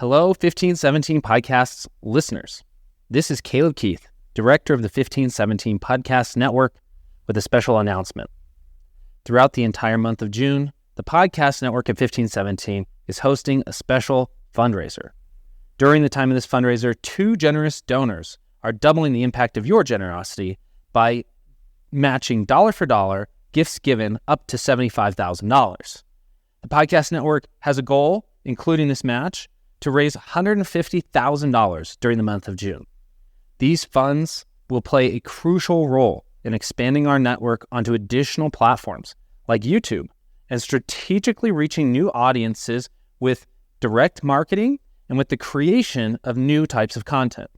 Hello, 1517 Podcasts listeners. This is Caleb Keith, director of the 1517 Podcast Network, with a special announcement. Throughout the entire month of June, the Podcast Network at 1517 is hosting a special fundraiser. During the time of this fundraiser, two generous donors are doubling the impact of your generosity by matching dollar for dollar gifts given up to $75,000. The Podcast Network has a goal, including this match, to raise $150,000 during the month of June. These funds will play a crucial role in expanding our network onto additional platforms like YouTube and strategically reaching new audiences with direct marketing and with the creation of new types of content.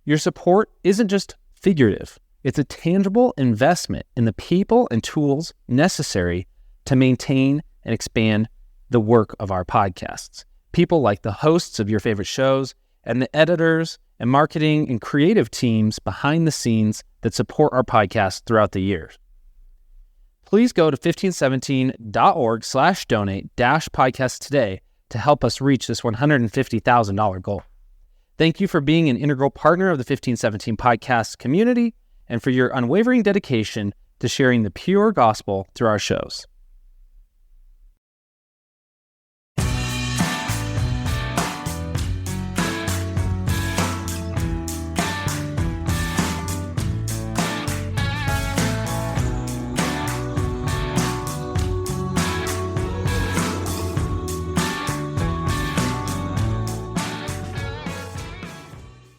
Your support isn't just figurative. It's a tangible investment in the people and tools necessary to maintain and expand the work of our podcasts. People like the hosts of your favorite shows and the editors and marketing and creative teams behind the scenes that support our podcast throughout the years. Please go to 1517.org/donate-podcast today to help us reach this $150,000 goal. Thank you for being an integral partner of the 1517 Podcast community and for your unwavering dedication to sharing the pure gospel through our shows.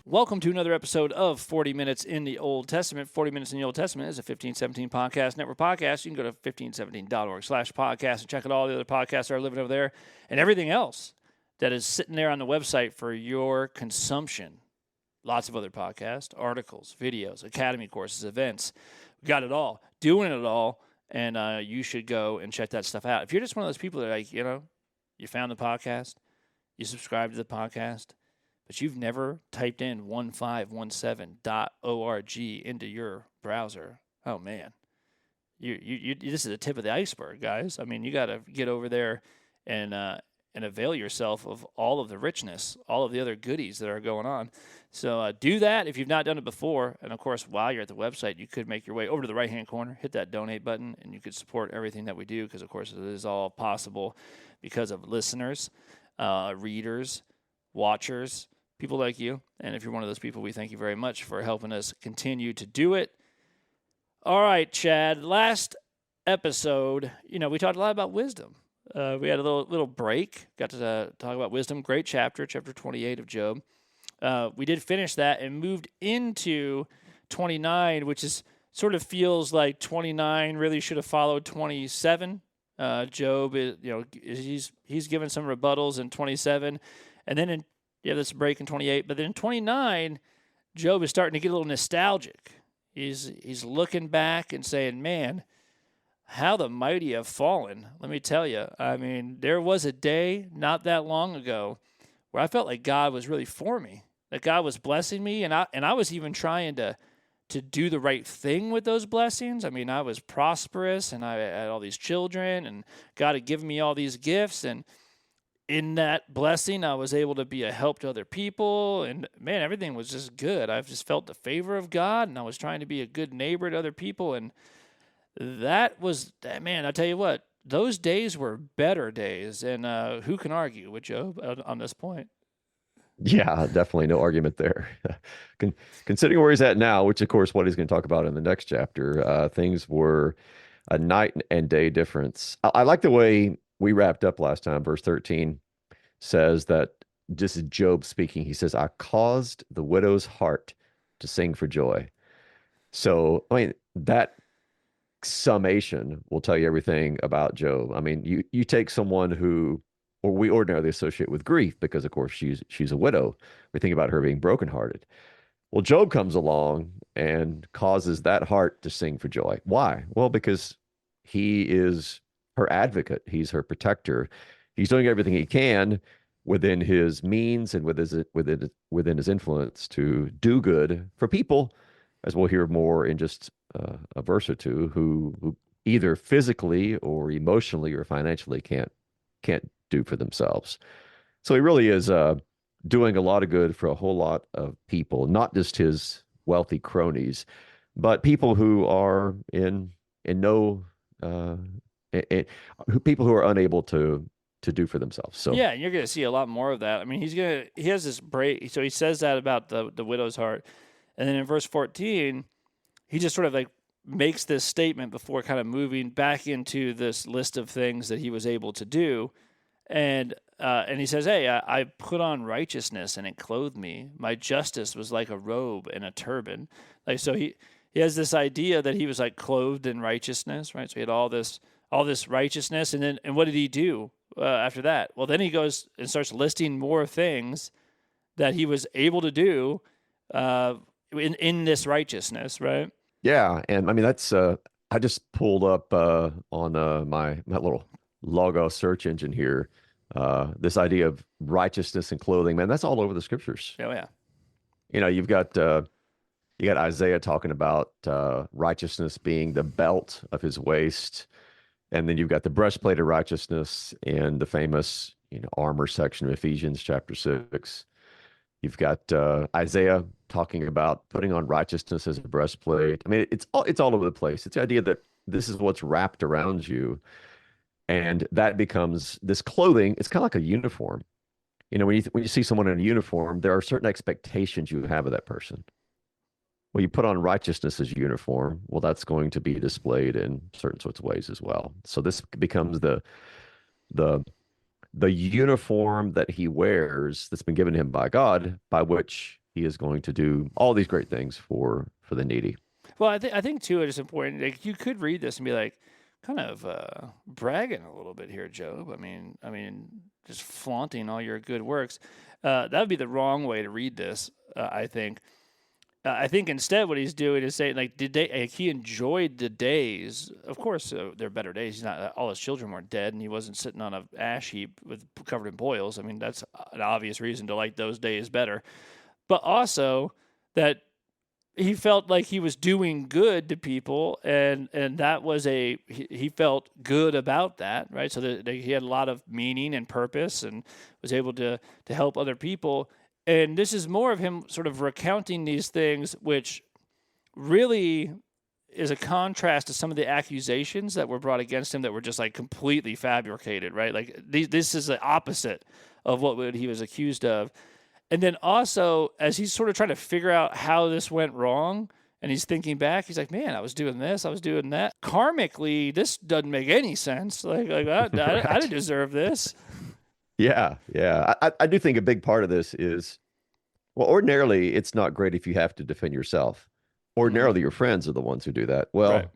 Welcome to another episode of 40 Minutes in the Old Testament. 40 Minutes in the Old Testament is a 1517 Podcast Network podcast. You can go to 1517.org/podcast and check out all the other podcasts that are living over there and everything else that is sitting there on the website for your consumption. Lots of other podcasts, articles, videos, academy courses, events. We got it all, doing it all, and you should go and check that stuff out. If you're just one of those people that you found the podcast, you subscribe to the podcast, but you've never typed in 1517.org into your browser, oh man, you this is the tip of the iceberg, guys. I mean, you got to get over there and avail yourself of all of the richness, all of the other goodies that are going on. So do that if you've not done it before. And of course, while you're at the website, you could make your way over to the right-hand corner, hit that donate button, and you could support everything that we do because, of course, it is all possible because of listeners, readers, watchers, people like you. And if you're one of those people, we thank you very much for helping us continue to do it. All right, Chad, last episode, we talked a lot about wisdom. We had a little break, got to talk about wisdom. Great chapter 28 of Job. We did finish that and moved into 29, which is sort of feels like 29 really should have followed 27. Job is, he's given some rebuttals in 27, and then you have this break in 28, but then in 29, Job is starting to get a little nostalgic. He's looking back and saying, man, how the mighty have fallen. Let me tell you, I mean, there was a day not that long ago where I felt like God was really for me, that God was blessing me, and I was even trying to do the right thing with those blessings. I mean, I was prosperous, and I had all these children, and God had given me all these gifts, and in that blessing, I was able to be a help to other people, and man, everything was just good. I've just felt the favor of God, and I was trying to be a good neighbor to other people, and that was, man, I tell you what, those days were better days, and who can argue with Job on this point? Yeah, definitely no argument there. Considering where he's at now, which of course what he's going to talk about in the next chapter, things were a night and day difference. I like the way we wrapped up last time. Verse 13 says that, this is Job speaking. He says, I caused the widow's heart to sing for joy. So, I mean, that summation will tell you everything about Job. I mean, you take someone who, or we ordinarily associate with grief because, of course, she's a widow. We think about her being brokenhearted. Well, Job comes along and causes that heart to sing for joy. Why? Well, because he is her advocate. He's her protector. He's doing everything he can within his means and within his influence to do good for people, as we'll hear more in just a verse or two, who either physically or emotionally or financially can't do for themselves. So he really is doing a lot of good for a whole lot of people, not just his wealthy cronies, but people who are in no uh, people who are unable to do for themselves. So Yeah, and you're going to see a lot more of that. I mean, he has this break. So he says that about the widow's heart, and then in verse 14, he just sort of like makes this statement before kind of moving back into this list of things that he was able to do, and he says, "Hey, I put on righteousness, and it clothed me. My justice was like a robe and a turban." Like so, he has this idea that he was like clothed in righteousness, right? So he had all this righteousness, and what did he do after that? Well, then he goes and starts listing more things that he was able to do in this righteousness, right? yeah, and I mean that's I just pulled up on my little Logos search engine here this idea of righteousness and clothing. Man, that's all over the scriptures. Oh yeah, You got Isaiah talking about righteousness being the belt of his waist, and then you've got the breastplate of righteousness in the famous armor section of Ephesians chapter 6. You've got Isaiah talking about putting on righteousness as a breastplate. I mean, it's all over the place. It's the idea that this is what's wrapped around you, and that becomes this clothing. It's kind of like a uniform. When you see someone in a uniform, there are certain expectations you have of that person. Well, you put on righteousness as a uniform. Well, that's going to be displayed in certain sorts of ways as well. So this becomes the the uniform that he wears that's been given him by God, by which he is going to do all these great things for the needy. well, I think too it is important. Like you could read this and be like, kind of bragging a little bit here, Job. I mean, just flaunting all your good works. That would be the wrong way to read this. I think. I think instead what he's doing is saying like he enjoyed the days. Of course, they're better days. He's not all his children weren't dead, and he wasn't sitting on a ash heap with covered in boils. I mean, that's an obvious reason to like those days better. But also that he felt like he was doing good to people, and that was he felt good about that, right? So that he had a lot of meaning and purpose, and was able to help other people. And this is more of him sort of recounting these things, which really is a contrast to some of the accusations that were brought against him that were just like completely fabricated, right? Like this is the opposite of what he was accused of. And then also, as he's sort of trying to figure out how this went wrong, and he's thinking back, he's like, "Man, I was doing this, I was doing that. Karmically, this doesn't make any sense. Like I Right. didn't deserve this." Yeah, yeah. I do think a big part of this is, well, ordinarily it's not great if you have to defend yourself. Mm-hmm. Ordinarily, your friends are the ones who do that. Right. Well,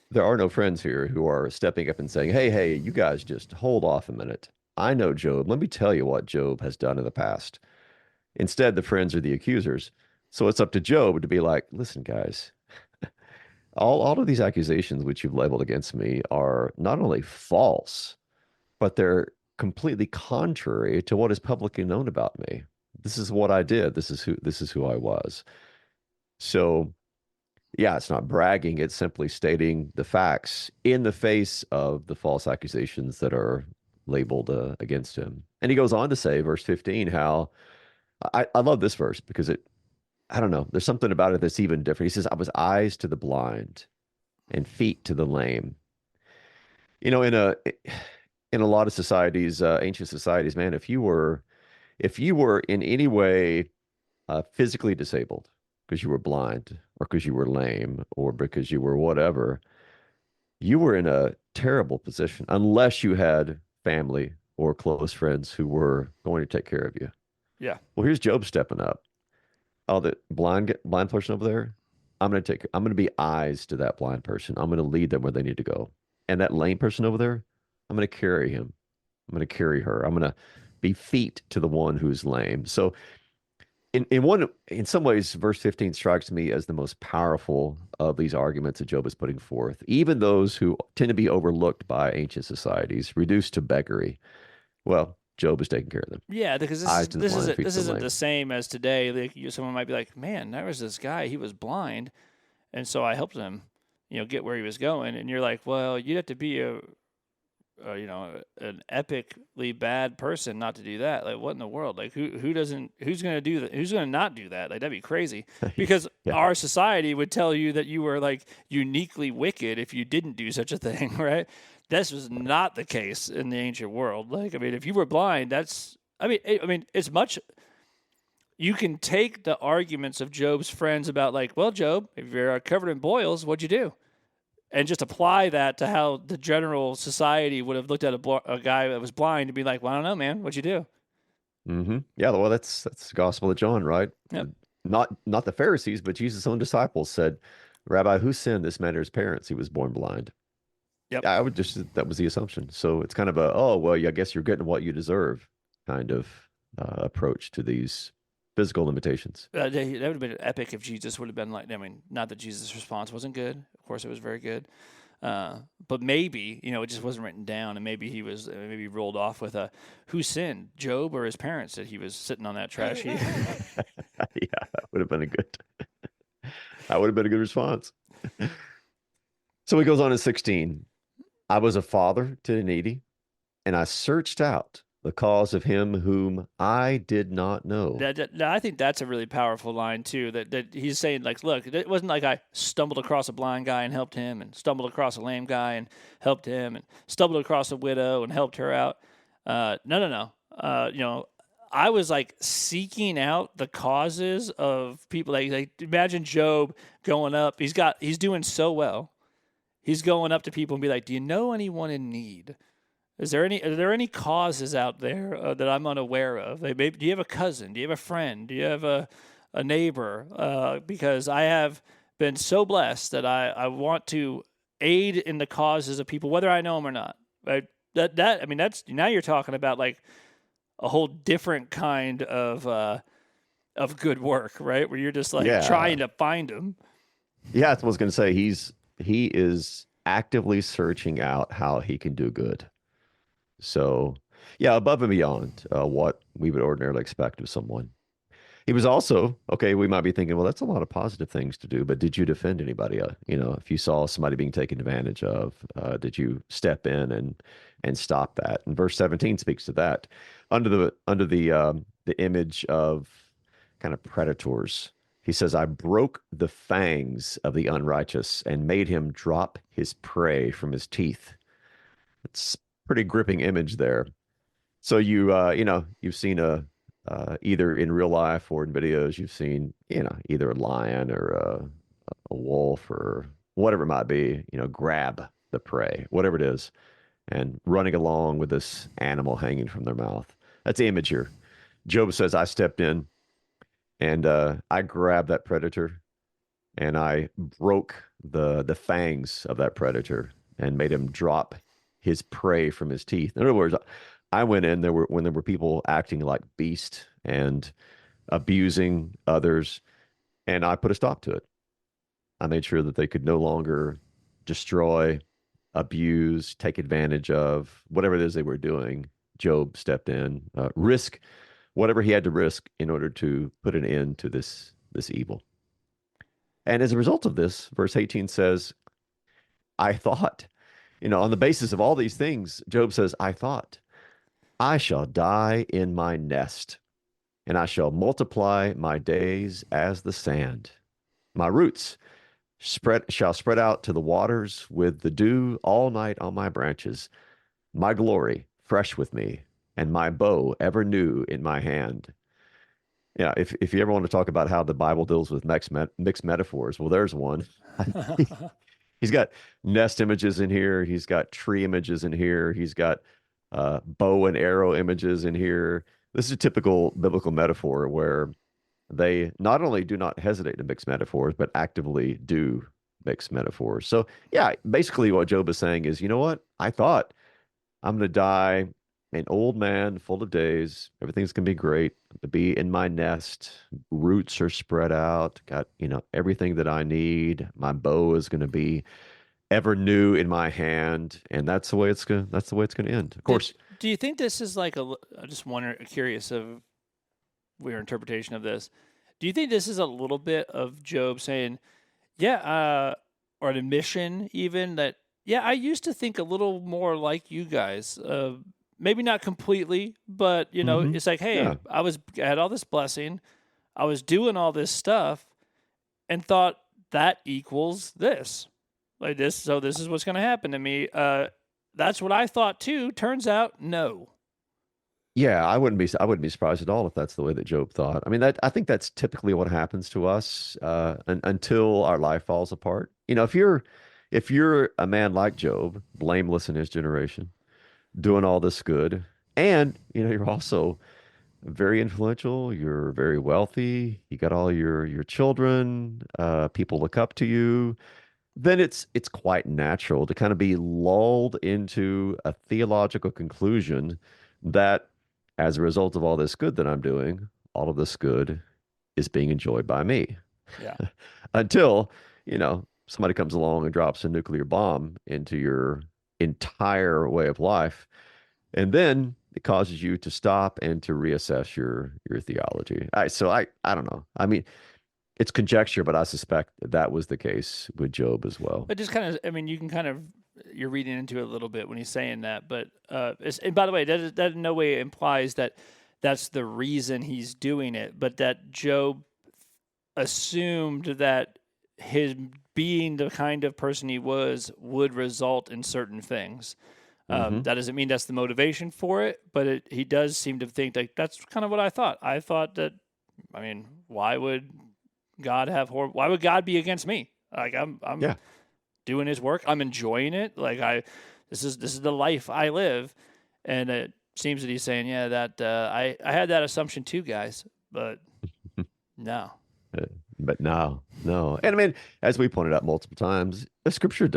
there are no friends here who are stepping up and saying, hey, you guys just hold off a minute. I know Job. Let me tell you what Job has done in the past. Instead, the friends are the accusers. So it's up to Job to be like, listen, guys, all of these accusations which you've labeled against me are not only false, but they're completely contrary to what is publicly known about me. This is what I did. This is who I was. So yeah, it's not bragging. It's simply stating the facts in the face of the false accusations that are labeled against him. And he goes on to say, verse 15, how I love this verse because I don't know, there's something about it that's even different. He says, I was eyes to the blind and feet to the lame. You know, in a lot of societies, ancient societies, man, if you were in any way physically disabled because you were blind or because you were lame or because you were whatever, you were in a terrible position unless you had family or close friends who were going to take care of you. Yeah. Well, here's Job stepping up. Oh, the blind person over there. I'm going to be eyes to that blind person. I'm going to lead them where they need to go. And that lame person over there, I'm going to carry him. I'm going to carry her. I'm going to be feet to the one who's lame. So in some ways, verse 15 strikes me as the most powerful of these arguments that Job is putting forth. Even those who tend to be overlooked by ancient societies, reduced to beggary. Well, Job is taking care of them. Yeah, because Eyes to the blind, feet to this the isn't lame. the same as today. Like someone might be like, "Man, there was this guy. He was blind, and so I helped him, get where he was going." And you'd have to be a an epically bad person not to do that. Like, what in the world? Like, who's going to do that? Who's going to not do that? Like, that'd be crazy. Because Yeah. our society would tell you that you were like uniquely wicked if you didn't do such a thing, right? This was not the case in the ancient world. Like, I mean, if you were blind, it's much. You can take the arguments of Job's friends about, like, well, Job, if you're covered in boils, what'd you do? And just apply that to how the general society would have looked at a guy that was blind and be like, well, I don't know, man, what'd you do? Yeah, well, that's the Gospel of John, right? Yep. Not the Pharisees, but Jesus' own disciples said, Rabbi, who sinned, this man or his parents? He was born blind. Yep. I would just that was the assumption. So it's kind of a, oh, well, I guess you're getting what you deserve kind of approach to these physical limitations. That would have been epic if Jesus would have been like, I mean, not that Jesus' response wasn't good. Of course, it was very good. But maybe, it just wasn't written down. And maybe he rolled off with who sinned, Job or his parents, that he was sitting on that trash heap. Yeah, that would have been that would have been a good response. So he goes on in 16. I was a father to the needy, and I searched out the cause of him whom I did not know. I think that's a really powerful line too. That he's saying, like, look, it wasn't like I stumbled across a blind guy and helped him, and stumbled across a lame guy and helped him, and stumbled across a widow and helped her out. No. I was like seeking out the causes of people. Like imagine Job going up. He's doing so well. He's going up to people and be like, "Do you know anyone in need? Are there any causes out there that I'm unaware of? Like, maybe, do you have a cousin? Do you have a friend? Do you have a neighbor? Because I have been so blessed that I want to aid in the causes of people, whether I know them or not. Right? That's now you're talking about like a whole different kind of good work, right? Where you're just like trying to find them. Yeah, that's what I was going to say. He is actively searching out how he can do good. So, yeah, above and beyond what we would ordinarily expect of someone. He was also, okay, we might be thinking, well, that's a lot of positive things to do, but did you defend anybody? If you saw somebody being taken advantage of, did you step in and stop that? And verse 17 speaks to that. Under the image of kind of predators, he says, I broke the fangs of the unrighteous and made him drop his prey from his teeth. It's a pretty gripping image there. So you've seen either in real life or in videos, you've seen, either a lion or a wolf or whatever it might be, grab the prey, whatever it is, and running along with this animal hanging from their mouth. That's the image here. Job says, I stepped in and I grabbed that predator and I broke the fangs of that predator and made him drop his prey from his teeth. In other words, I went in when there were people acting like beasts and abusing others, and I put a stop to it. I made sure that they could no longer destroy, abuse, take advantage of whatever it is they were doing. Job stepped in, risk whatever he had to risk in order to put an end to this evil. And as a result of this, verse 18 says, I thought, on the basis of all these things, Job says, I thought, I shall die in my nest, and I shall multiply my days as the sand. My roots shall spread out to the waters with the dew all night on my branches. My glory fresh with me, and my bow ever new in my hand. Yeah, if you ever want to talk about how the Bible deals with mixed metaphors, well, there's one. He's got nest images in here. He's got tree images in here. He's got bow and arrow images in here. This is a typical biblical metaphor where they not only do not hesitate to mix metaphors, but actively do mix metaphors. So, yeah, basically what Job is saying is, you know what? I thought I'm going to die an old man full of days. Everything's going to be great. To be in my nest. Roots are spread out. Got, everything that I need. My bow is going to be ever new in my hand, and that's the way it's going to end. Of course. Do you think this is like I just curious of your interpretation of this. Do you think this is a little bit of Job saying, yeah, or an admission even that, Yeah, I used to think a little more like you guys. Maybe not completely, but Mm-hmm. it's like, hey, Yeah. I had all this blessing, I was doing all this stuff, and thought that equals this, like this. So this is what's going to happen to me. That's what I thought too. Turns out, no. Yeah, I wouldn't be surprised at all if that's the way that Job thought. I mean, I think that's typically what happens to us until our life falls apart. If you're a man like Job, blameless in his generation, doing all this good, and you're also very influential, you're very wealthy, you got all your children, people look up to you, then it's quite natural to kind of be lulled into a theological conclusion that as a result of all this good that I'm doing, all of this good is being enjoyed by me. Yeah. Until, somebody comes along and drops a nuclear bomb into your entire way of life, and then it causes you to stop and to reassess your theology. I don't know. I mean, it's conjecture, but I suspect that was the case with Job as well. But just kind of, I mean, you can kind of, you're reading into it a little bit when he's saying that. But, and by the way, that in no way implies that that's the reason he's doing it, but that Job assumed that his being the kind of person he was would result in certain things. Hmm. That doesn't mean that's the motivation for it, but he does seem to think like that's kind of what I thought. I thought that, I mean, why would why would God be against me? Like I'm Yeah. doing his work. I'm enjoying it. Like this is the life I live. And it seems that he's saying, yeah, that I had that assumption too, guys, but no. Uh, But no. And I mean, as we pointed out multiple times, the scripture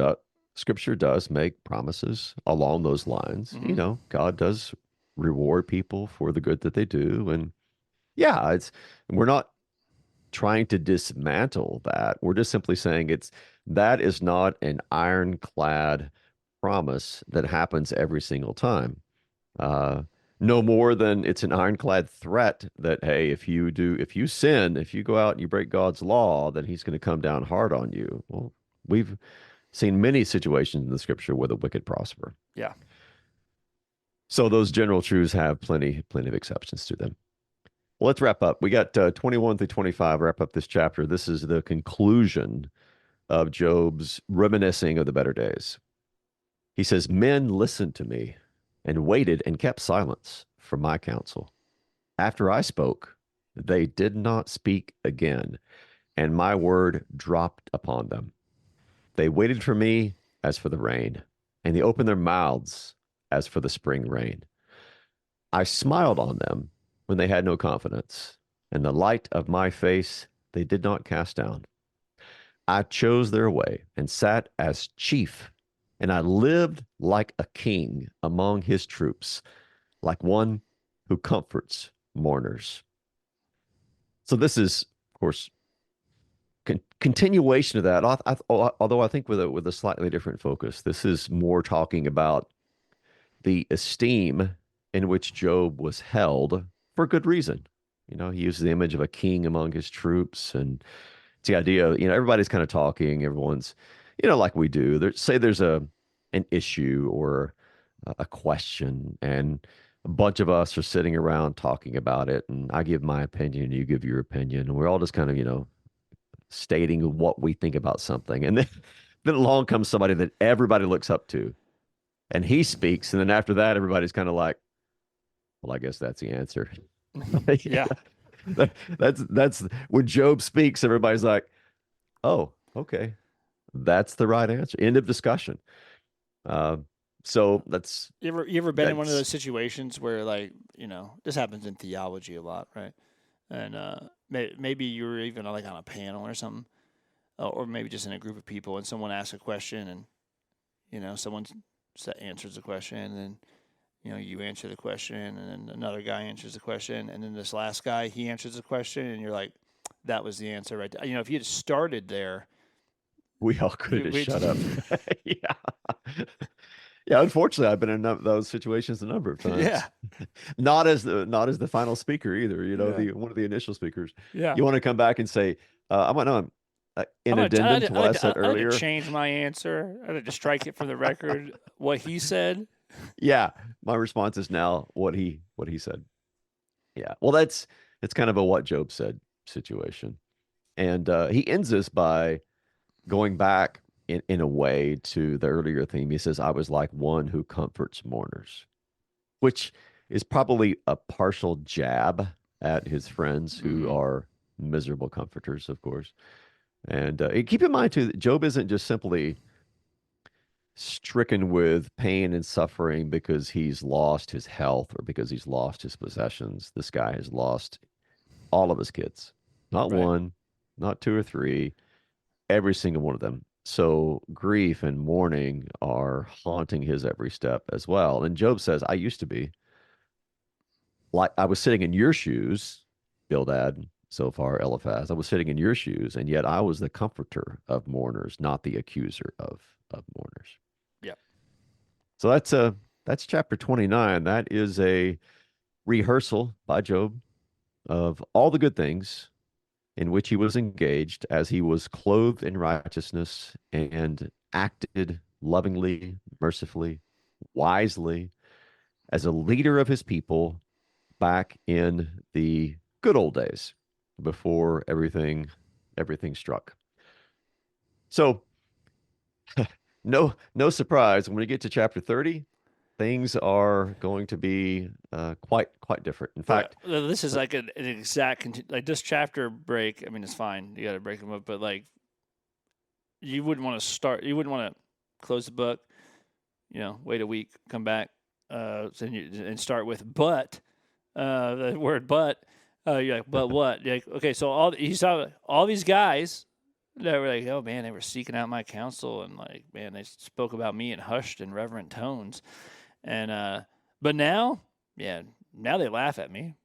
does make promises along those lines. Mm-hmm. God does reward people for the good that they do. And yeah, we're not trying to dismantle that. We're just simply saying that is not an ironclad promise that happens every single time. Uh, no more than it's an ironclad threat that, hey, if you sin, if you go out and you break God's law, then he's going to come down hard on you. Well, we've seen many situations in the scripture where the wicked prosper. Yeah. So those general truths have plenty of exceptions to them. Well, let's wrap up. We got 21 through 25, wrap up this chapter. This is the conclusion of Job's reminiscing of the better days. He says, men listened to me and waited and kept silence from my counsel. After I spoke, they did not speak again, and my word dropped upon them. They waited for me as for the rain, and they opened their mouths as for the spring rain. I smiled on them when they had no confidence, and the light of my face they did not cast down. I chose their way and sat as chief, and I lived like a king among his troops, like one who comforts mourners. So this is, of course, continuation of that. Although I think with a slightly different focus. This is more talking about the esteem in which Job was held for good reason. He uses the image of a king among his troops, and it's the idea, everybody's kind of talking, everyone's, like we do. Say there's an issue or a question, and a bunch of us are sitting around talking about it, and I give my opinion, you give your opinion, and we're all just kind of, stating what we think about something. And then, then along comes somebody that everybody looks up to, and he speaks, and then after that, everybody's kind of like, well, I guess that's the answer. Yeah. That's when Job speaks, everybody's like, oh, okay, that's the right answer. End of discussion. So You ever been in one of those situations where, like, this happens in theology a lot, right? And maybe you were even like on a panel or something, or maybe just in a group of people, and someone asks a question, and someone answers the question, and then you answer the question, and then another guy answers the question, and then this last guy, he answers the question, and you're like, that was the answer right there. If you had started there, we all could have shut up. Yeah. Yeah, unfortunately, I've been in those situations a number of times. Yeah. Not as the final speaker either. Yeah. One of the initial speakers. Yeah. You want to come back and say, "I want no, in addendum to what I said I had to earlier. change my answer. I had to strike it from the record. What he said. Yeah, my response is now what he said. Yeah, well, it's kind of a what Job said situation, and he ends this by going back in a way to the earlier theme. He says, "I was like one who comforts mourners," which is probably a partial jab at his friends who Mm-hmm. are miserable comforters, of course. And keep in mind too that Job isn't just simply stricken with pain and suffering because he's lost his health or because he's lost his possessions. This guy has lost all of his kids, not Right. one, not two or three, every single one of them. So grief and mourning are haunting his every step as well. And Job says, I used to be like I was sitting in your shoes, Bildad, so far, Eliphaz. I was sitting in your shoes, and yet I was the comforter of mourners, not the accuser of mourners. Yep. So that's chapter 29. That is a rehearsal by Job of all the good things in which he was engaged as he was clothed in righteousness and acted lovingly, mercifully, wisely as a leader of his people back in the good old days before everything struck. So no surprise when we get to chapter 30, things are going to be quite different. In Well, fact, this is like an exact like this chapter break. I mean, it's fine. You got to break them up, but like you wouldn't want to start. You wouldn't want to close the book. Wait a week, come back, and start with but. The word but. You're like, but what? You're like, okay, so you saw all these guys that were like, oh man, they were seeking out my counsel, and like, man, they spoke about me in hushed and reverent tones, and but now, yeah, now they laugh at me.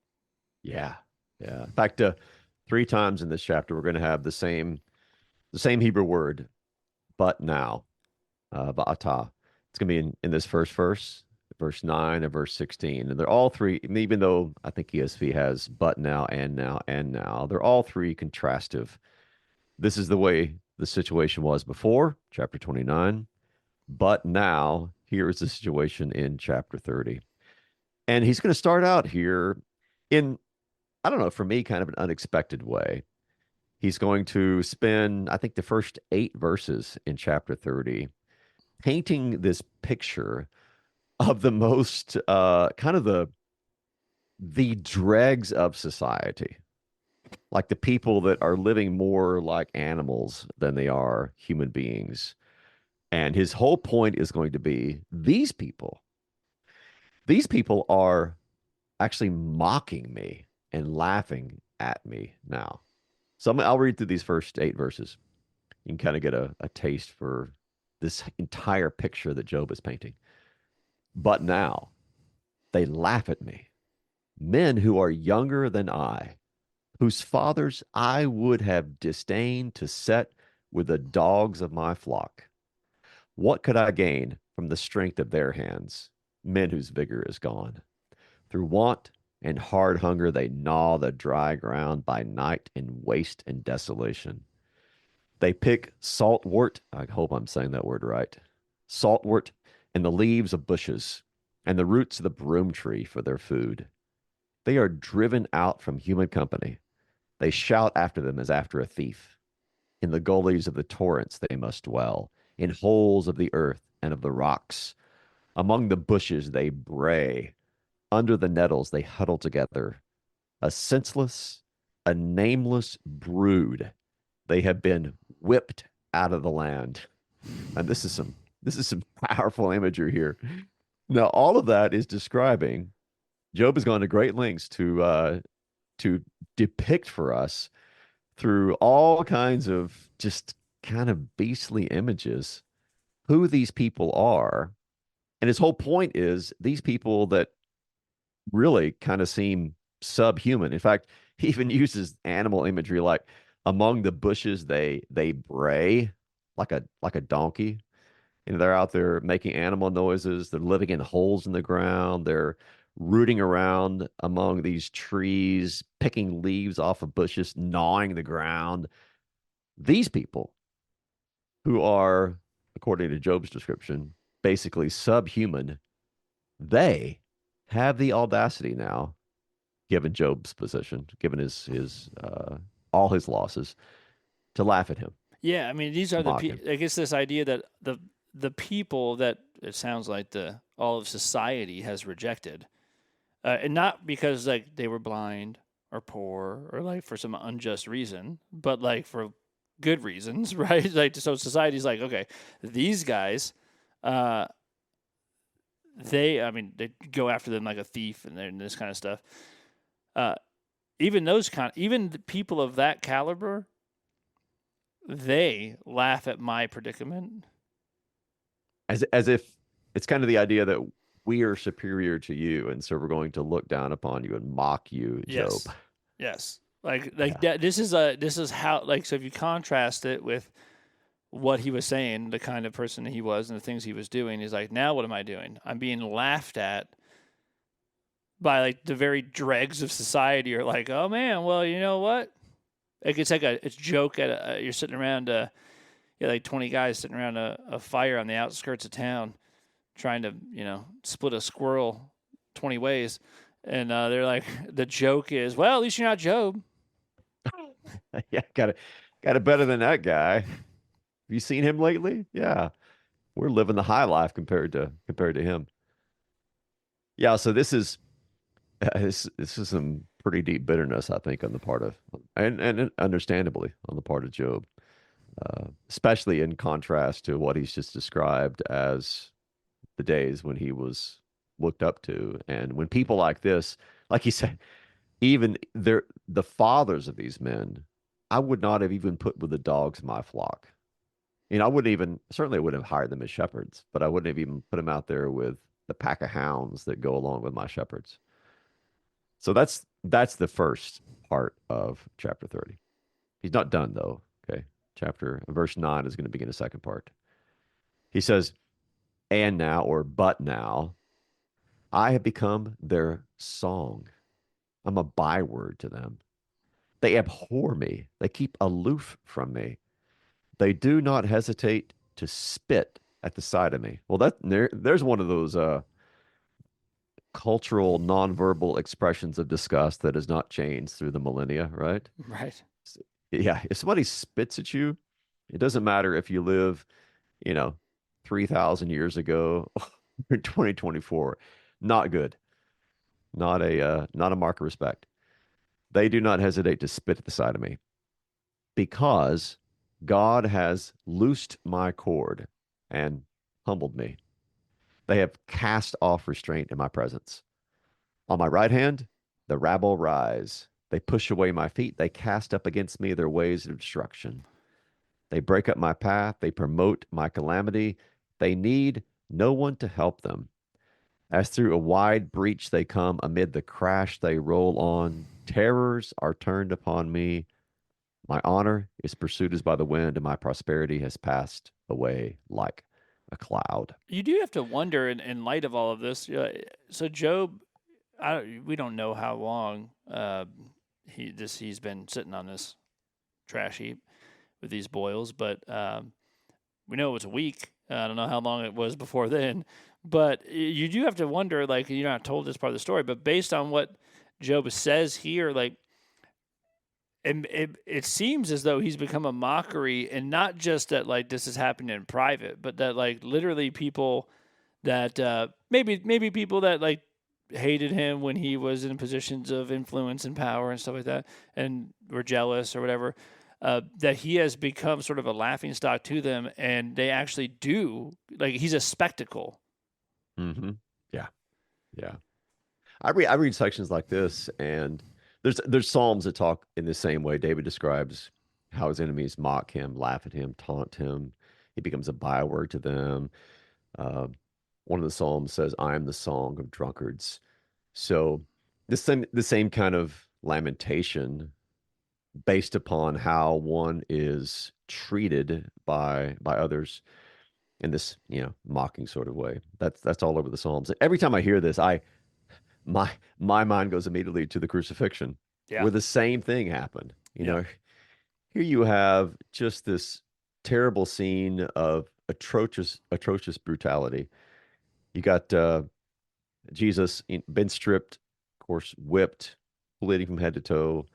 yeah, yeah. In fact, three times in this chapter we're going to have the same Hebrew word, but now, ba'ata. It's going to be in this first verse 9 and verse 16. And they're all three, even though I think ESV has but now and now and now, they're all three contrastive. This is the way the situation was before, chapter 29. But now, here is the situation in chapter 30. And he's going to start out here in, I don't know, for me, kind of an unexpected way. He's going to spend, I think, the first 8 verses in chapter 30 painting this picture of the most kind of the dregs of society, like the people that are living more like animals than they are human beings. And his whole point is going to be these people are actually mocking me and laughing at me now. So I'll read through these first 8 verses. You can kind of get a taste for this entire picture that Job is painting. But now they laugh at me, men who are younger than I, whose fathers I would have disdained to set with the dogs of my flock. What could I gain from the strength of their hands, men whose vigor is gone? Through want and hard hunger, they gnaw the dry ground by night in waste and desolation. They pick saltwort, I hope I'm saying that word right, saltwort and the leaves of bushes and the roots of the broom tree for their food. They are driven out from human company. They shout after them as after a thief. In the gullies of the torrents they must dwell, in holes of the earth and of the rocks. Among the bushes they bray, under the nettles they huddle together. A senseless, a nameless brood. They have been whipped out of the land. And this is some powerful imagery here. Now, all of that is describing. Job has gone to great lengths to depict for us through all kinds of just kind of beastly images who these people are. And his whole point is these people that really kind of seem subhuman. In fact, he even uses animal imagery like among the bushes they bray like a donkey. They're out there making animal noises. They're living in holes in the ground. They're rooting around among these trees, picking leaves off of bushes, gnawing the ground. These people who are, according to Job's description, basically subhuman, they have the audacity now, given Job's position, given his all his losses, to laugh at him, Yeah, I mean, these to are the mock him. I guess this idea that the people that it sounds like the all of society has rejected, and not because like they were blind or poor or like for some unjust reason, but like for good reasons, right? Like so, society's like, okay, these guys, uh, I mean, they go after them like a thief and this kind of stuff. Uh, even the people of that caliber, they laugh at my predicament. As if it's kind of the idea that we are superior to you, and so we're going to look down upon you and mock you, Job. Yes. Yes. Like Yeah. that this is how like so if you contrast it with what he was saying, the kind of person he was and the things he was doing, he's like, now what am I doing? I'm being laughed at by like the very dregs of society are like, oh man, well, you know what? Like it's like it's a joke at you're sitting around like 20 guys sitting around a fire on the outskirts of town trying to, split a squirrel 20 ways. And they're like, the joke is, well, at least you're not Job. Yeah, got it better than that guy. Have you seen him lately? Yeah. We're living the high life compared to him. Yeah, so this is some pretty deep bitterness, I think, on the part of, and understandably on the part of Job, especially in contrast to what he's just described as the days when he was looked up to, and when people like this, like he said, even the fathers of these men, I would not have even put with the dogs of my flock. I wouldn't even, certainly I wouldn't have hired them as shepherds, but I wouldn't have even put them out there with the pack of hounds that go along with my shepherds. So that's the first part of chapter 30. He's not done though. Okay. Verse 9 is going to begin the second part. He says, and now, or but now, I have become their song. I'm a byword to them. They abhor me. They keep aloof from me. They do not hesitate to spit at the sight of me. Well, there's one of those cultural nonverbal expressions of disgust that has not changed through the millennia, right? Right. Yeah, if somebody spits at you, it doesn't matter if you live, you know, 3,000 years ago or 2024. Not good. Not a mark of respect. They do not hesitate to spit at the side of me because God has loosed my cord and humbled me. They have cast off restraint in my presence. On my right hand, the rabble rise. They push away my feet. They cast up against me their ways of destruction. They break up my path. They promote my calamity. They need no one to help them. As through a wide breach they come, amid the crash they roll on. Terrors are turned upon me. My honor is pursued as by the wind, and my prosperity has passed away like a cloud. You do have to wonder in light of all of this. So Job, we don't know how long he's been sitting on this trash heap with these boils, but we know it was a week. I don't know how long it was before then, but you do have to wonder. Like you're not told this part of the story, but based on what Job says here, like it seems as though he's become a mockery, and not just that like this is happening in private, but that like literally people that maybe people that like hated him when he was in positions of influence and power and stuff like that, and were jealous or whatever. That he has become sort of a laughing stock to them, and they actually do like he's a spectacle. Mm-hmm. Yeah, yeah. I read sections like this, and there's psalms that talk in the same way. David describes how his enemies mock him, laugh at him, taunt him. He becomes a byword to them. Uh, one of the psalms says, "I am the song of drunkards." So the same kind of lamentation based upon how one is treated by others in this mocking sort of way. That's all over the Psalms. Every time I hear this, my mind goes immediately to the crucifixion, Yeah. where the same thing happened. Yeah. here you have just this terrible scene of atrocious brutality. You got Jesus been stripped, of course, whipped, bleeding from head to toe,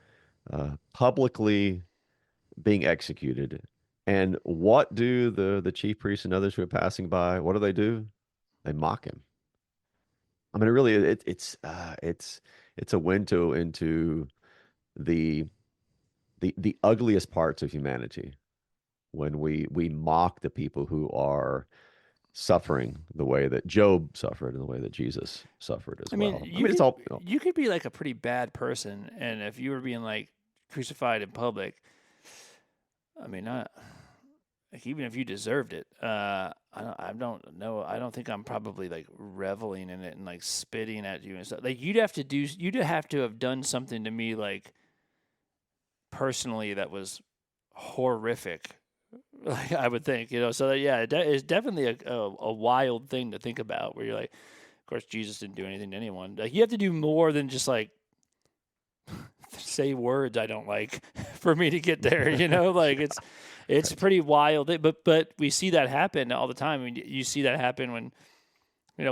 publicly being executed. And what do the chief priests and others who are passing by? What do? They mock him. I mean, really, it's a window into the the ugliest parts of humanity when we mock the people who are suffering the way that Job suffered and the way that Jesus suffered as I mean, well. I mean, it's all, you could be like a pretty bad person, and if you were being like crucified in public, I mean, like even if you deserved it, I don't know. I don't think I'm probably like reveling in it and like spitting at you and stuff. Like you'd have to have done something to me like personally that was horrific. Like I would think, So that, yeah, it's definitely a wild thing to think about. Where you're like, of course, Jesus didn't do anything to anyone. Like you have to do more than just like say words I don't like for me to get there. Like it's pretty wild. But we see that happen all the time. I mean, you see that happen when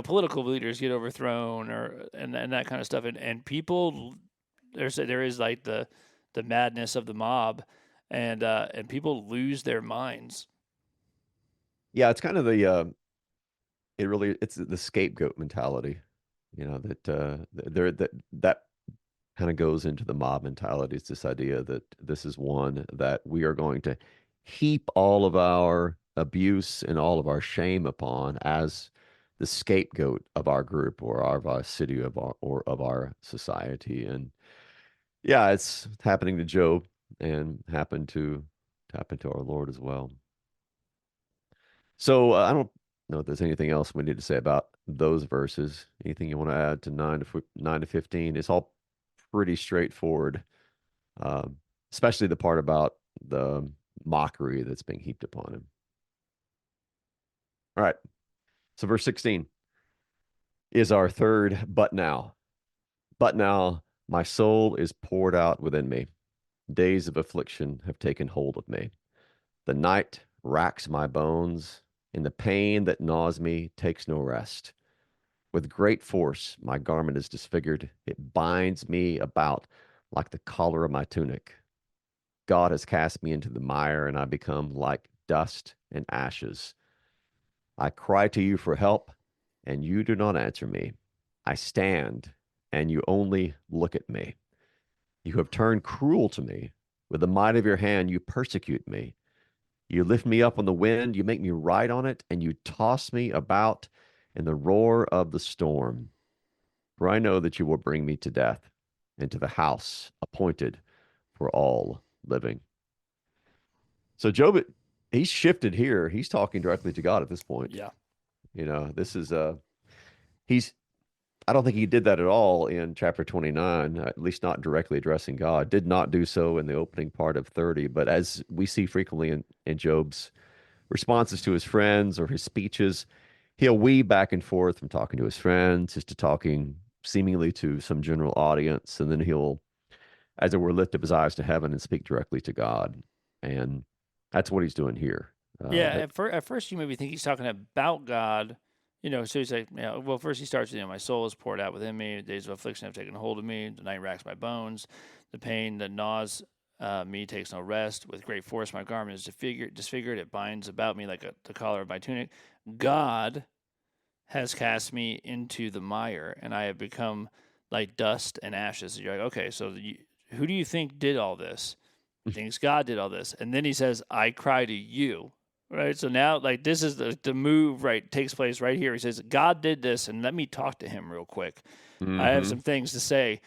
political leaders get overthrown and that kind of stuff. And people there is like the madness of the mob, and people lose their minds. yeah, it's kind of it's the scapegoat mentality, that kind of goes into the mob mentality. It's this idea that this is one that we are going to heap all of our abuse and all of our shame upon as the scapegoat of our group or our city or of our society. And yeah, it's happening to Job and happened to our Lord as well. So I don't know if there's anything else we need to say about those verses. Anything you want to add to 9 to 15? It's all pretty straightforward, um, especially the part about the mockery that's being heaped upon him. All right. So verse 16 is our third but now. But now my soul is poured out within me. Days of affliction have taken hold of me. The night racks my bones, and the pain that gnaws me takes no rest. With great force, my garment is disfigured. It binds me about like the collar of my tunic. God has cast me into the mire, and I become like dust and ashes. I cry to you for help, and you do not answer me. I stand, and you only look at me. You have turned cruel to me. With the might of your hand, you persecute me. You lift me up on the wind, you make me ride on it, and you toss me about in the roar of the storm. For I know that you will bring me to death and to the house appointed for all living. So Job, he's shifted here. He's talking directly to God at this point. Yeah. This is he's I don't think he did that at all in chapter 29, at least not directly addressing God. Did not do so in the opening part of 30, but as we see frequently in Job's responses to his friends or his speeches, he'll weave back and forth from talking to his friends just to talking seemingly to some general audience, and then he'll, as it were, lift up his eyes to heaven and speak directly to God. And that's what he's doing here. Yeah, at first you maybe think he's talking about God, so he's like, well, first he starts with, my soul is poured out within me, the days of affliction have taken hold of me, the night racks my bones, the pain that gnaws me takes no rest, with great force my garment is disfigured, it binds about me like the collar of my tunic. God has cast me into the mire, and I have become like dust and ashes. You're like, okay, so who do you think did all this? He thinks God did all this. And then he says, I cry to you. Right. So now, like, this is the move, right, takes place right here. He says, God did this, and let me talk to him real quick. Mm-hmm. I have some things to say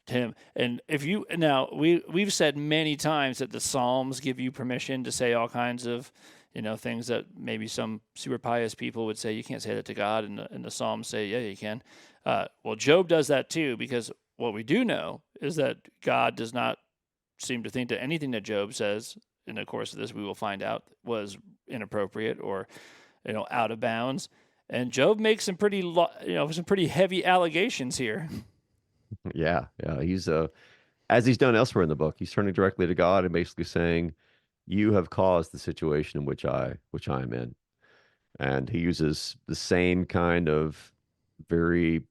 to him. And we've said many times that the Psalms give you permission to say all kinds of, things that maybe some super pious people would say, you can't say that to God. And the Psalms say, yeah, you can. Well, Job does that too, because what we do know is that God does not seem to think that anything that Job says in the course of this, we will find out, was inappropriate or, out of bounds. And Job makes some pretty heavy allegations here. Yeah. He's as he's done elsewhere in the book, he's turning directly to God and basically saying, you have caused the situation in which I am in. And he uses the same kind of very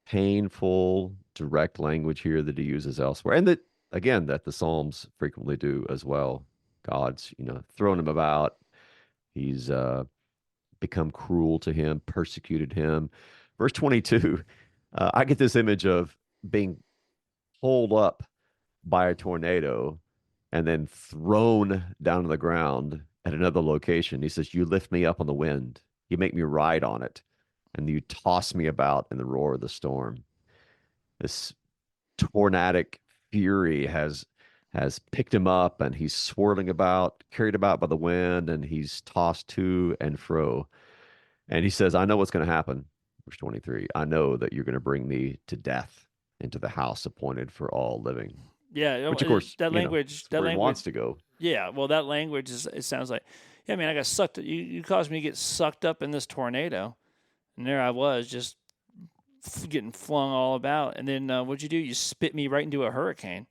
painful, direct language here that he uses elsewhere, and that again that the Psalms frequently do as well. God's, thrown him about. He's become cruel to him, persecuted him. Verse 22, I get this image of being pulled up by a tornado and then thrown down to the ground at another location. He says, "You lift me up on the wind, you make me ride on it, and you toss me about in the roar of the storm." This tornadic fury has picked him up, and he's swirling about, carried about by the wind, and he's tossed to and fro. And he says, "I know what's going to happen." Verse 23, "I know that you're going to bring me to death into the house appointed for all living." Yeah, Which, of course, that it's where he wants language. to go. Yeah, well, that language is. It sounds like, yeah, I mean, I got sucked. You caused me to get sucked up in this tornado, and there I was, just getting flung all about. And then what'd you do? You spit me right into a hurricane.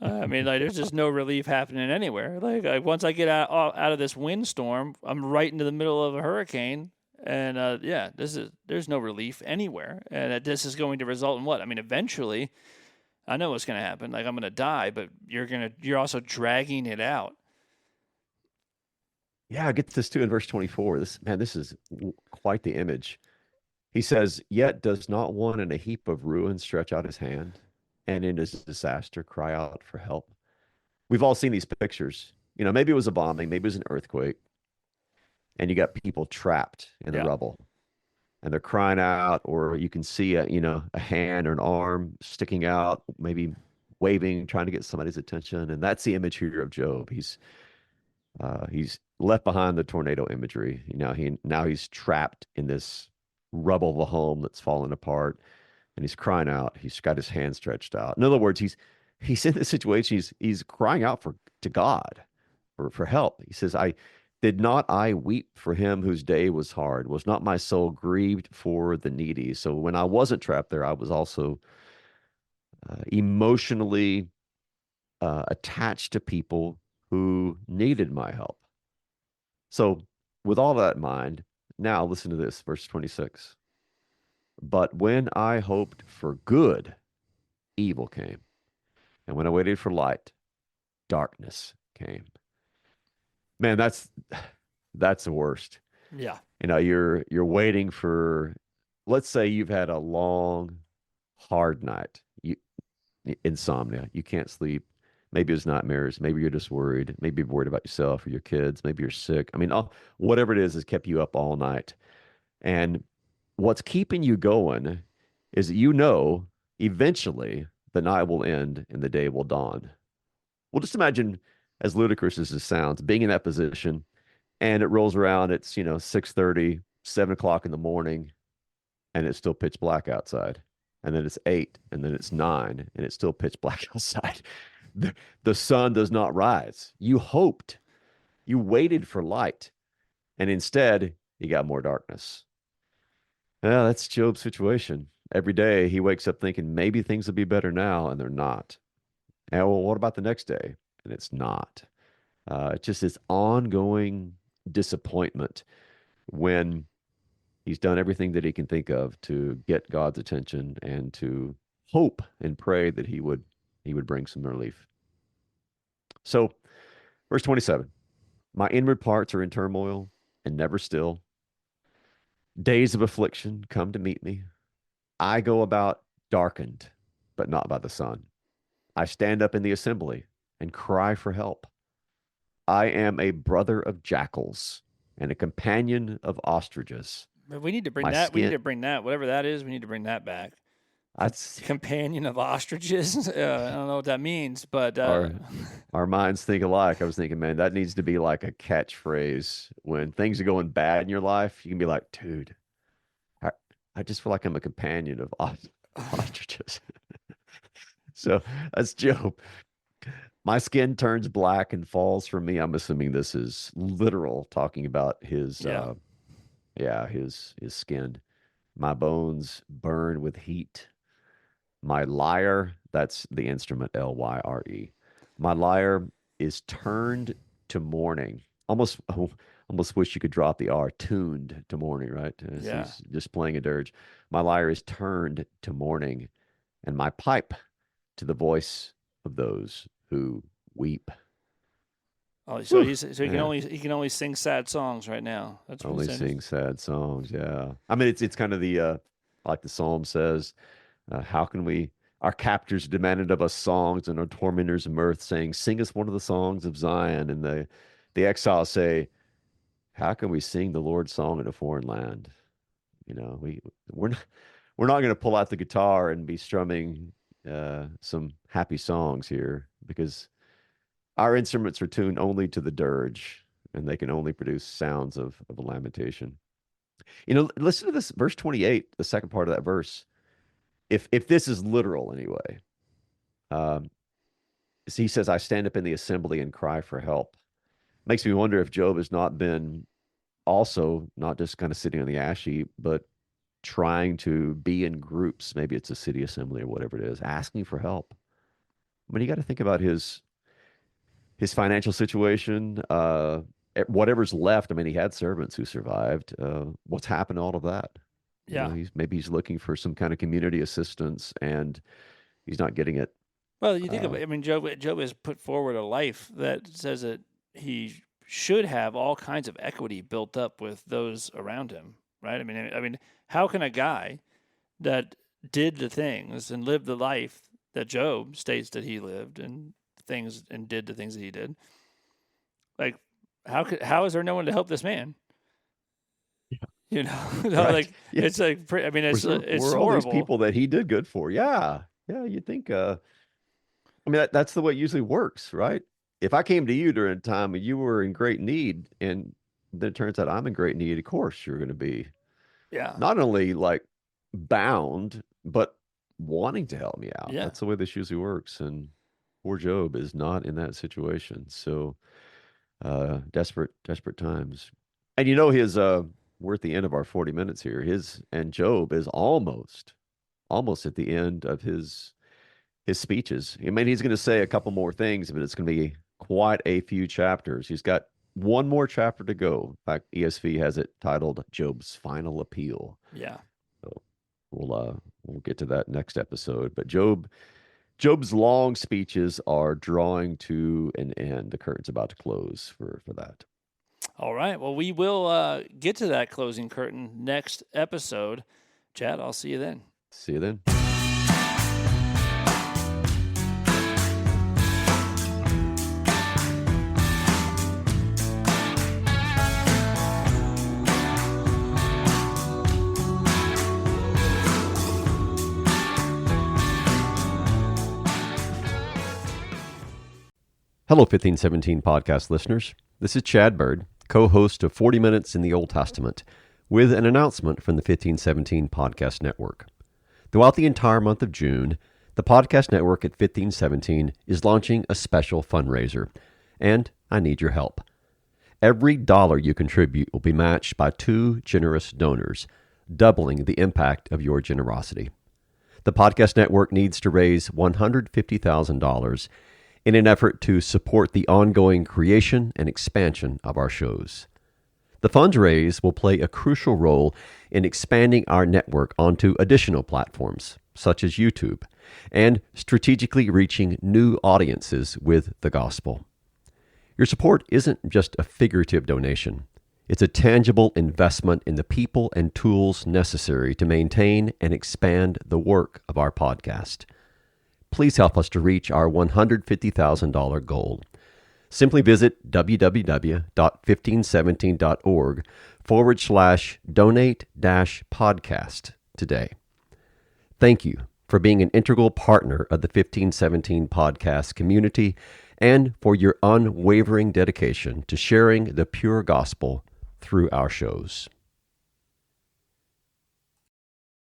I mean, like, there's just no relief happening anywhere. Like once I get out of this windstorm, I'm right into the middle of a hurricane, and yeah, there's no relief anywhere, and this is going to result in what? I mean, eventually, I know what's going to happen. Like, I'm going to die, but you're also dragging it out. Yeah, I get this too in verse 24. This is quite the image. He says, "Yet does not one in a heap of ruin stretch out his hand, and in his disaster cry out for help?" We've all seen these pictures. Maybe it was a bombing, maybe it was an earthquake, and you got people trapped in the Yeah. rubble, and they're crying out, or you can see a hand or an arm sticking out, maybe waving, trying to get somebody's attention. And that's the image here of Job. He's left behind the tornado imagery. Now he's trapped in this rubble of a home that's fallen apart, and he's crying out. He's got his hand stretched out. In other words, he's in this situation. He's crying out to God for help. He says, Did not I weep for him whose day was hard? Was not my soul grieved for the needy?" So when I wasn't trapped there, I was also emotionally attached to people who needed my help. So, with all that in mind, now listen to this, verse 26. "But when I hoped for good, evil came. And when I waited for light, darkness came." Man, that's the worst. Yeah. You're waiting for, let's say you've had a long, hard night. Insomnia. You can't sleep. Maybe it's nightmares. Maybe you're just worried. Maybe you're worried about yourself or your kids. Maybe you're sick. I mean, whatever it is has kept you up all night. And what's keeping you going is that eventually the night will end and the day will dawn. Well, just imagine, as ludicrous as it sounds, being in that position, and it rolls around. It's 6:30, 7 o'clock in the morning, and it's still pitch black outside. And then it's 8, and then it's 9, and it's still pitch black outside. The sun does not rise. You hoped, you waited for light, and instead you got more darkness. Yeah, that's Job's situation. Every day he wakes up thinking maybe things will be better now, and they're not. And well, what about the next day? And it's not. It's just this ongoing disappointment when he's done everything that he can think of to get God's attention and to hope and pray that he would bring some relief. So, verse 27, "My inward parts are in turmoil and never still. Days of affliction come to meet me. I go about darkened, but not by the sun. I stand up in the assembly and cry for help. I am a brother of jackals and a companion of ostriches. But we need to bring My that. We need skin, to bring that. Whatever that is, we need to bring that back. that's Companion of ostriches. I don't know what that means, but our our minds think alike. I was thinking, man, that needs to be like a catchphrase when things are going bad in your life. You can be like, dude, I, I just feel like I'm a companion of ostriches. So that's Job. "My skin turns black and falls from me." I'm assuming this is literal, talking about his yeah. his skin. "My bones burn with heat. My lyre," that's the instrument, Lyre. "My lyre is turned to mourning. Almost wish you could drop the R, tuned to mourning, right? As Yeah. he's just playing a dirge. My lyre is turned to mourning, and my pipe to the voice of those who weep. Oh, so Whew, he man. he can only sing sad songs right now. That's what Only he's saying. sing sad songs. Yeah. I mean, it's kind of the like the psalm says, how can we? Our captors demanded of us songs, and our tormentors mirth, saying, "Sing us one of the songs of Zion." And the exiles say, "How can we sing the Lord's song in a foreign land?" You know, we're not going to pull out the guitar and be strumming some happy songs here because our instruments are tuned only to the dirge, and they can only produce sounds of a lamentation. You know, listen to this verse 28, the second part of that verse. If this is literal anyway, um, he says, "I stand up in the assembly and cry for help." Makes me wonder if Job has not been also not just kind of sitting on the ash heap, but trying to be in groups. Maybe it's a city assembly or whatever it is, asking for help. I mean, you got to think about his financial situation, whatever's left. I mean, he had servants who survived. What's happened to all of that? You know, Yeah. he's looking for some kind of community assistance, and he's not getting it. Well, you think Uh, about. I mean, Job has put forward a life that says that he should have all kinds of equity built up with those around him, right? I mean, how can a guy that did the things and lived the life that Job states that he lived and did the things that he did, like how is there no one to help this man? You know, right? like Yeah. it's like I mean it's We're all these horrible. people that he did good for. Yeah, yeah. You think? I mean, that's the way it usually works, right? If I came to you during a time when you were in great need, and then it turns out I'm in great need, of course you're going to be Yeah, not only like bound, but wanting to help me out. yeah. That's the way this usually works. And poor Job is not in that situation. So desperate times. And you know his we're at the end of our 40 minutes here. His and Job is almost at the end of his speeches. I mean, he's going to say a couple more things, but it's going to be quite a few chapters. He's got one more chapter to go. In fact, ESV has it titled Job's Final Appeal. Yeah. So we'll get to that next episode. But Job's long speeches are drawing to an end. The curtain's about to close for that. All right. Well, we will get to that closing curtain next episode. Chad, I'll see you then. See you then. Hello, 1517 podcast listeners. This is Chad Bird, co-host of 40 Minutes in the Old Testament, with an announcement from the 1517 Podcast Network. Throughout the entire month of June, the Podcast Network at 1517 is launching a special fundraiser, and I need your help. Every dollar you contribute will be matched by 2 generous donors, doubling the impact of your generosity. The Podcast Network needs to raise $150,000 in an effort to support the ongoing creation and expansion of our shows. The funds raised will play a crucial role in expanding our network onto additional platforms, such as YouTube, and strategically reaching new audiences with the gospel. Your support isn't just a figurative donation. It's a tangible investment in the people and tools necessary to maintain and expand the work of our podcast. Please help us to reach our $150,000 goal. Simply visit www.1517.org/donate-podcast today. Thank you for being an integral partner of the 1517 podcast community and for your unwavering dedication to sharing the pure gospel through our shows.